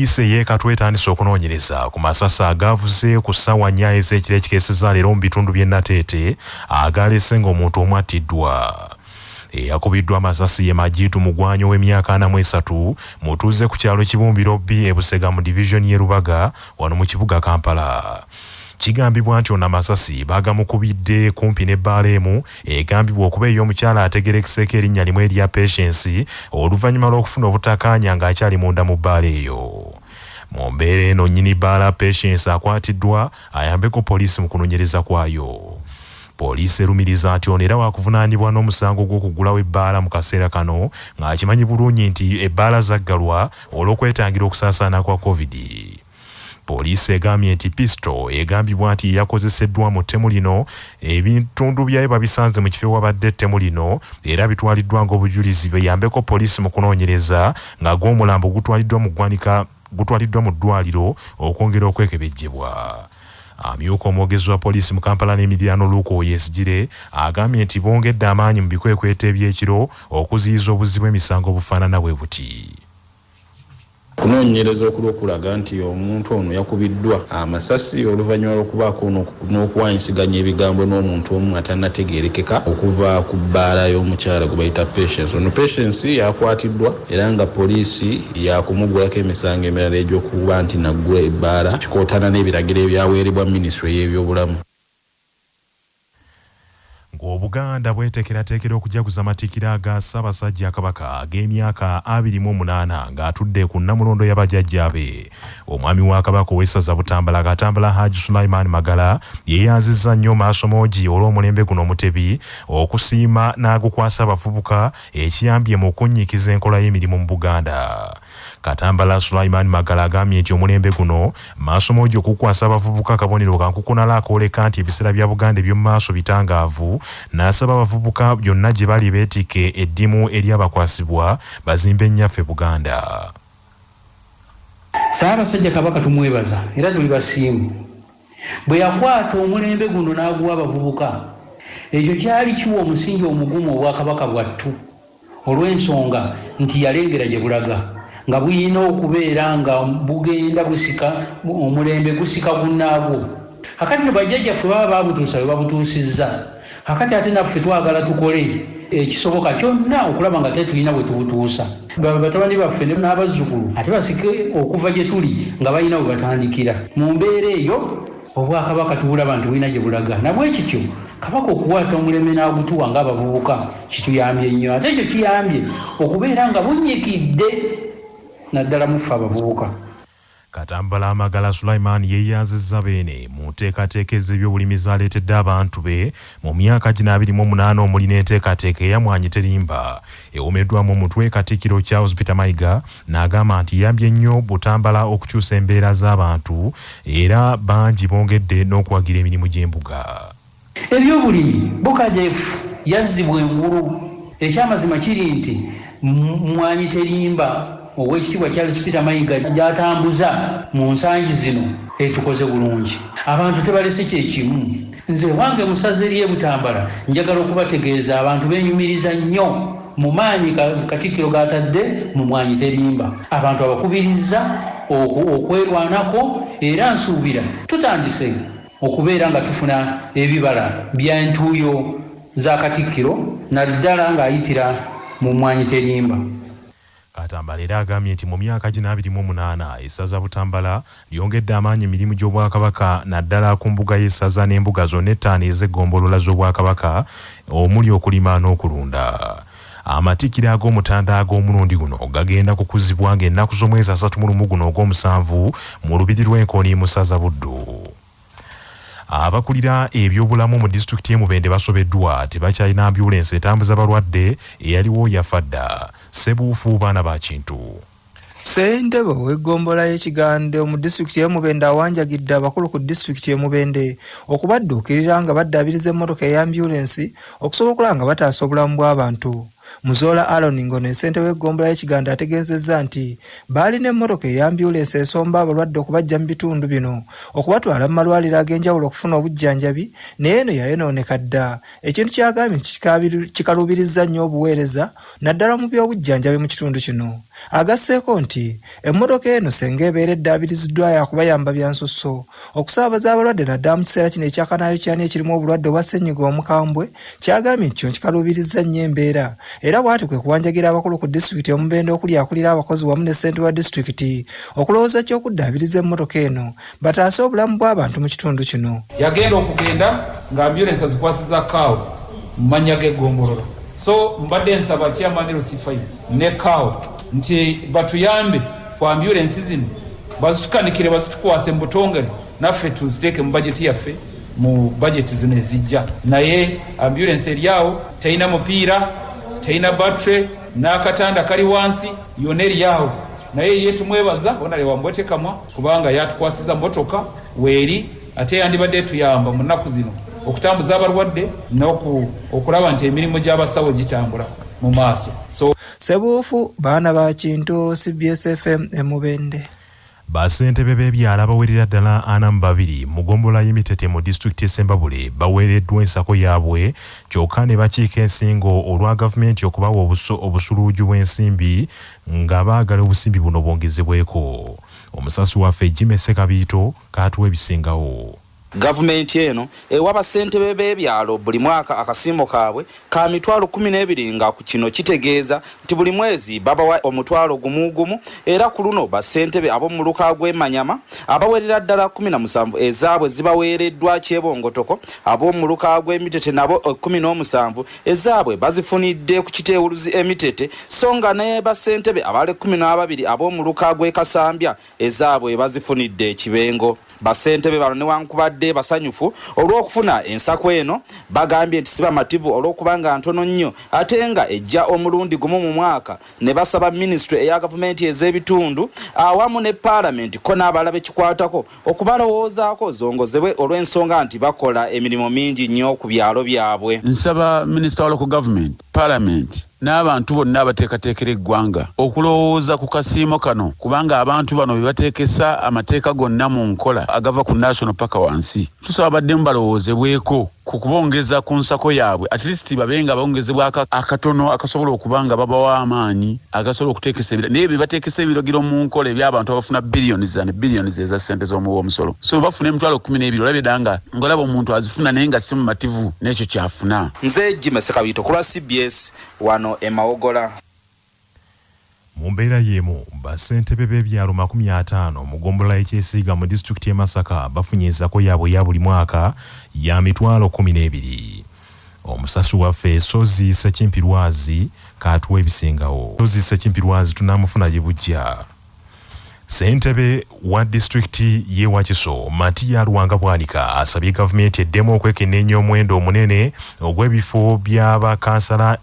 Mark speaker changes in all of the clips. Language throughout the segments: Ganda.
Speaker 1: Poliisi y'Ekatwe etandise okunoonyereza ku masasi agaavuze ku ssaawa 4 ez'ekiro ekikeesezza leero mu bitundu by'e Nateete agaalese ng'omuntu omu attiddwa. Eyakubiddwa amasasi ye Majitu Mugwanyo w'emyaka 43 mutuuze ku kyalo Kibumbiro B e Busega mu division y'e Rubaga wano mu kibuga Kampala. Kigambibwa nti ono amasasi bagamukubidde kumpi n'ebbaala emu egambibwa okuba ey'omukyala ategerekeseko erinnya limu erya Patience oluvannyuma lw'okufuna obutakkaanya ng'akyali munda mu bbaala eyo. Mu mbeera eno nnyini bbaala Patience akwatiddwa ayambeko poliisi mu kunoonyereza kwayo. Poliisi erumiriza nti ono era waakuvunaanibwa n'omusango gw'okugulawo ebbaala mu kaseera kano ng'akimanyi bulungi nti ebbaala zaggalwa olw'okwetangira okusaasaana kwa COVID. Poliisi egambye nti pisto egambibwa nti yakozeseddwa mu ttemu lino ebitundu byayo babisanze mu kifo wabadde ettemu lino era bitwaliddwa ng'obujulizi beyambeko poliisi mu kunoonyereza nga gw'omulambo gutwaliddwa mu ddwaliro okwongera okwekebejjebwa. Amyuka omwogezi wa poliisi mu Kampala n'Emiryano Luke Oyesigire agambye nti bongedde amaanyi mu bikwekweto eby'ekiro okuziyiza obuzzi bw'emisango obufaanana bwe buti.
Speaker 2: Kunoonyereza okulaga nti omuntu ono yakubiddwa amasasi oluvannyuma lw'okubaako n'okuwanyisiganya ebigambo n'omuntu omu atannategeerekeka okuva ku bbaala y'omukyala gwe bayita Patience. Ono Patience yakwatiddwa era nga poliisi yakumugulako emisango emirala egy'okuba nti naggula ebbaala kikootana n'ebiragiro ebyaweerebwa minisitule y'ebyobulamu.
Speaker 1: Ng'Obuganda bweteekerateekera okujaguza amatikkira aga Ssaabasajja Kabaka ag'emyaka 28 ng'atudde ku nnamulondo y'abajjajjaabe. Omwami wa Kabaka ow'essaza Butambala Katambala Haji Sulaiman Magala yeeyanzizza nnyo Maasomogi olw'omulembe guno Mutebi okusiima n'agukwasa abavubuka ekiyambye mu kunnyikiza enkola y'emirimu mu Buganda. Katambala Sulaiman Magala agambye nti omulembe guno Maasomogi okukwasa abavubuka akabonero kankukunala akooleka nti ebiseera bya Buganda eby'omu maaso bitangaavu n'asaba abavubuka byonna gye bali beetike eddimu eri abakwasibwa bazimbe ennyaffe Buganda.
Speaker 3: Ssaabasajja Kabaka tumwebaza era tuli basiimu. Bwe yakwata omulembe guno n'aguwa abavubuka ekyo kyali kiwa omusingi omugumu obwakabaka bwattu olw'ensonga nti yalengera gye bulaga nga buyina okubeera nga bugenda busika omulembe gusika gunnaagwo. Kakati no bajjajjaffe baba babutuusa we babutuusizza. Kakati ate naffe twagala tukole ekisoboka kyonna okulaba nga tetulina bwe tubutuusa. Batabani baffe n'abazzukulu ate basike okuva gye tuli nga balina bwe batandikira. Mu mbeera eyo obwakabaka tubulaba nti bulina gye bulaga. Nabwe kityo Kabaka okuwaata omulembe n'agutuwa ng'abavubuka kituyambye nnyo. Ate ekyo kiyambye okubeera nga bunnyikidde naddala mufe abavubuka.
Speaker 1: Katambala Magala Sulaiman yeeyanzizza beene mu nteekateeka ez'ebyobulimi zaaleetedde abantu be mu myaka 28 omuli n'enteekateeka eyamwanyi terimba ewumeddwamu omutwe Katikkiro Charles Peter Mayiga n'agamba nti yambye nnyo Butambala okukyusa embeera z'abantu era bangi bongedde n'okuwagira emirimu gy'embuga.
Speaker 3: Ebyobulimi Bokajefu yazzibwa engulu. Ekyamazima kiri nti mwanyi terimba Owekitiibwa Charles Peter Mayiga gy'atambuza mu nsangi zino tukoze bulungi. Abantu tebalese kyekimu. Nze wange musaze ly'e Butambala njagala okubategeeza abantu beenyumiriza nnyo mu maanyi Katikkiro g'atadde mu mwanyi terimba. Abantu abakubiriza okwerwanako era nsuubira tutandise okubeera nga tufuna ebibala bya ntuuyo za Katikkiro naddala ng'ayitira mu mwanyi terimba.
Speaker 1: Katambala era agambye nti mu myaka 28 essaza Butambala lyongedde amaanyi emirimu gy'Obwakabaka naddala ku mbuga y'essaza n'embuga zonna 5 ez'eggombolola z'Obwakabaka omuli okulima n'okulunda. Amatikkira ag'omutanda ag'omulundi guno gagenda kukuzibwa ng'ennaku z'omwezi 31 guno ogw'omusanvu mu lubiri lw'Enkooni mu ssaza Buddu. Abakulira ebyobulamu mu disitulikiti y'e Mubende basobeddwa tebakyalina ambyulensi etambuza balwadde eyaliwo yafadda. Sebuufu baana ba Kintu.
Speaker 4: Ssentebe w'eggombola y'Ekigande mu disitulikiti y'e Mubende awanjagidde abakulu ku disitulikiti y'e Mubende okubadduukirira nga baddaabiriza emmotoka ey'ambyulensi okusobola okulaba nga bataasa obulamu bw'abantu. Muzola Aaron Ngono ssente w'eggombolola y'Ekiganda ategeezezza nti baalina emmotoka eya ambyulensi esomba abalwadde okubajja mu bitundu bino okubatwala mu malwaliro ag'enjawulo okufuna obujjanjabi naye eno yayonooneka dda. Ekintu ky'agambye kikaluubirizza nnyo obuweereza naddala mu by'obujjanjabi mu kitundu kino. Agasseeko nti emmotoka eno senga ebeera eddaabiriziddwayo akubayamba bya nsusso okusaabaza abalwadde naddala mu kiseera kino ekyakanaayo kyani ekirimu obulwadde obwa ssennyiga omukambwe kyagambye nti kino kikaluubirizza nnyo embeera era bw'ati kwe kuwanjagira abakulu ku disitulikiti omubende okuli akulira abakozi wamu ne ssente wa disitulikiti okulowooza ky'okuddaabiriza emmotoka eno bataase obulamu bw'abantu mu kitundu kino.
Speaker 5: Yagenda okugenda nga ambyulensi azikwasiza kaawo mu mannya g'eggombolola. So mbadde nsaba chairman Lucifer ne kaawo nti batuyambe ku ambyulensi zino bazitukanikire bazitukwase mu butongole naffe tuziteeke mu bajeti yaffe mu bajeti zino ezijja. Naye ambyulensi eryawo terina mupiira terina battery n'akatanda kali wansi yonna eryawo naye ye tumwebaza onale wambwetekamwa kubanga yatukwasiza motoka weeri ate yandibadde tuyamba mu nnaku zino okutambuza abalwadde n'okulaba nti emirimu gy'abasawo gitambula mu maaso. So
Speaker 4: Sebuufu baana ba Kintu CBS FM Emubende.
Speaker 1: Bassentebe b'ebyalo abawerera ddala 42 mu ggombolola y'Emitete mu disitulikiti y'Essembabule baweereddwa ensako yaabwe kyokka ne bakiika ensingo olwa gavumenti okubawa obusuluuju bw'ensimbi nga baagala obusimbi buno bwongezebweko. Omusasi waffe Jimmy Sekabiito kaatuwa ebisingawo.
Speaker 6: Gavumenti eno ewa bassentebe b'ebyalo buli mwaka akasiimo kaabwe ka mitwalo 12 nga ku kino kitegeeza nti buli mwezi babawa omutwalo gumu era ku luno bassentebe ab'omu luka gw'Emanyama abawerera ddala 17 ezaabwe zibaweereddwa Kyebongotoko, ab'omu luka gw'Emitete nabo 17 ezaabwe bazifunidde ku Kiteewuluzi Emitete so nga ne bassentebe abale 12 ab'omu luka gw'Ekasambya ezaabwe bazifunidde Kibengo. Bassentebe bano newankubadde basanyufu olw'okufuna ensako eno bagambye nti siba mativu olw'okubanga ntono nnyo ate nga ejja omulundi gumu mu mwaka ne basaba ministry eya gavumenti ez'ebitundu awamu ne parliament ko n'abalabe kikwatako okubalowoozaako zongozebwe olw'ensonga nti bakola emirimu mingi nnyo ku byalo byabwe.
Speaker 7: Nsaba minister wa local government, parliament n'abantu bonna abateekateekera eggwanga okulowooza ku kasiimo kano kubanga abantu bano be bateekesa amateeka gonna mu nkola agava ku national paka wansi. Tusaba baddemu balowoozebweko ku kubongeza ku nsako yaabwe at least babenga bongezebwa akatono akasobola okubanga babawa amaanyi agasobola okuteekesa ebira naye bateekesa ebiragiro mu nkola eby'abantu abafuna billions eza ssente z'omusolo. So bafuna emitwalo 12 olabye danga ngolaba omuntu azifuna naye nga si mu mativu n'ekyo kyafuna.
Speaker 6: Nze Jimmy Sekabiito ku lwa CBS wano Emawogola.
Speaker 1: Mu mbeera y'emu bassentebe b'ebyalo 50 mu ggombolola y'Ekyesiiga mu disitulikiti y'e Masaka bafunye ensako yaabwe ya buli mwaka ya mitwalo 12. Omusasi waffe Sozi Ssekimpirwazi kaatuwa ebisingawo. Sozi Ssekimpirwazi tunaamufuna gye bujja. Ssentebe wa disitulikiti y'e Wakiso Matiya Luwanga Bwanika asabye gavumenti eddemu okwekenneenya omuwendo omunene ogw'ebifo by'abakansala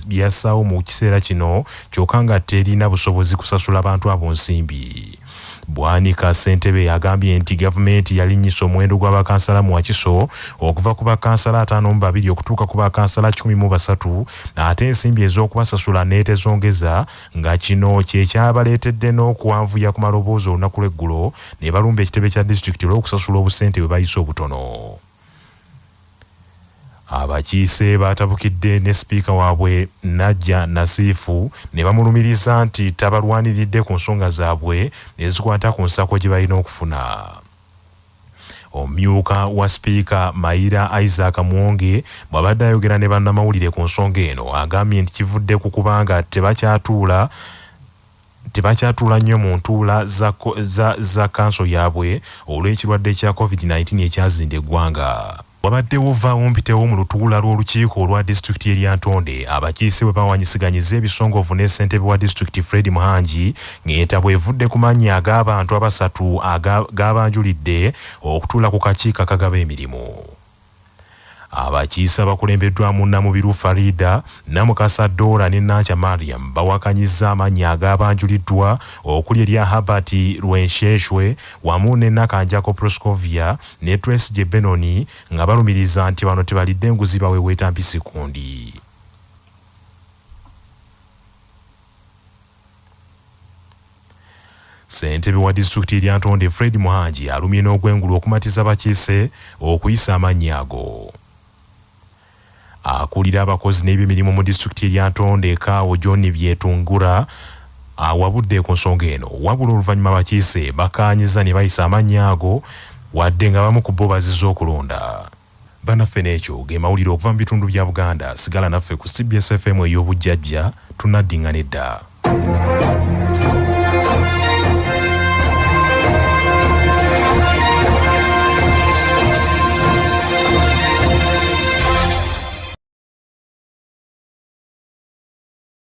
Speaker 1: byassaawo mu kiseera kino kyokka nga terina busobozi kusasula abantu abo nsimbi. Bwanika ssentebe agambye nti gavumenti yalinnyisa omuwendo gw'abakansala mu Wakiso okuva ku bakansala 52 okutuuka ku bakansala 13 ate ensimbi ez'okubasasula n'etezongeza nga kino kye kyabaleetedde n'okuwanvuya ku maloboozi olunaku lw'eggulo ne balumba ekitebe kya disitulikiti olw'okusasula obusente bwe bayise obutono. Abakiise batabukidde ne sipiika waabwe Najja Nasiifu ne bamulumiriza nti tabalwaniridde ku nsonga zaabwe ezikwata ku nsako gye balina okufuna. Omumyuka wa sipiika Mayira Isaac Muwonge bw'abadde ayogera ne bannamawulire ku nsonga eno agambye nti kivudde ku kubanga tebakyatuula nnyo mu ntuula za kanso yaabwe olw'ekirwadde kya COVID-19 ekyazinda eggwanga. Wabaddewo vaawo mpitewo mu lutuula lw'olukiiko olwa disitulikiti y'e Ntonde abakiise bwe bawanyisiganyiza ebisongovu ne ssentebe wa disitulikiti Fred Muhangi ng'entabwe evudde ku mannya ag'abantu abasatu g'abanjulidde okutuula ku kakiiko akagaba emirimu. Abakiise abakulembeddwamu Namubiru Farida, Namukasa Dora ne Nankya Mariam bawakanyizza amannya ag'abanjuliddwa okuli erya Herbert Lwensheshwe wamu ne Nakanjako Proscovia ne Trace Benoni nga balumiriza nti bano tebalidde nguzi baweweeta mpisi kundi. ssentebe wa disitulikiti erya Ntonde Fred Muhangi alumye n'ogwengulu okumatiza abakiise okuyisa amannya ago. Akulira abakozi n'ebyemirimu mu disitulikiti erya Ntonde Kaawo John Byetungura awabudde ku nsonga eno, wabula oluvannyuma abakiise bakaanyiza ne bayisa amannya ago wadde nga bamu ku bo bazizza okulonda. Bannaffe n'ekyo ge mawulire okuva mu bitundu bya Buganda. Sigala naffe ku CBS FM ey'obujjajja, tunaddingana edda.